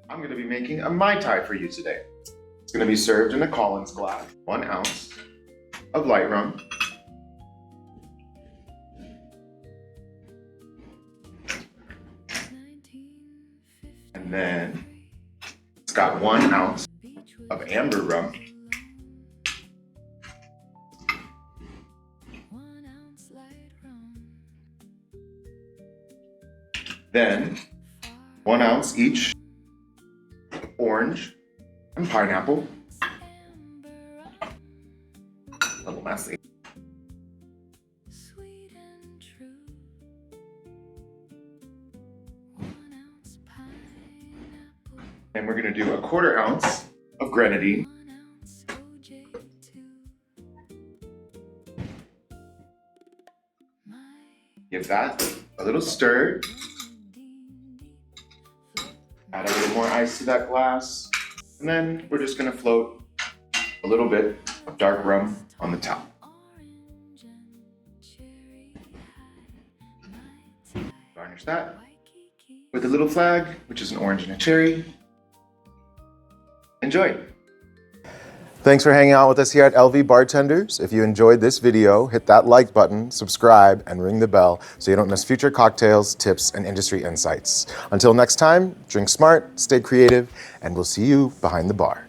I'm going to be making a Mai Tai for you today. It's going to be served in a Collins glass. 1 ounce of light rum. And then it's got 1 ounce of amber rum. Then 1 ounce each of orange and pineapple. A little messy. And we're going to do a 1/4 ounce of grenadine. Give that a little stir. Add a little more ice to that glass. And then we're just going to float a little bit of dark rum on the top. Garnish that with a little flag, which is an orange and a cherry. Enjoy! Thanks for hanging out with us here at LV Bartenders. If you enjoyed this video, hit that like button, subscribe, and ring the bell so you don't miss future cocktails, tips, and industry insights. Until next time, drink smart, stay creative, and we'll see you behind the bar.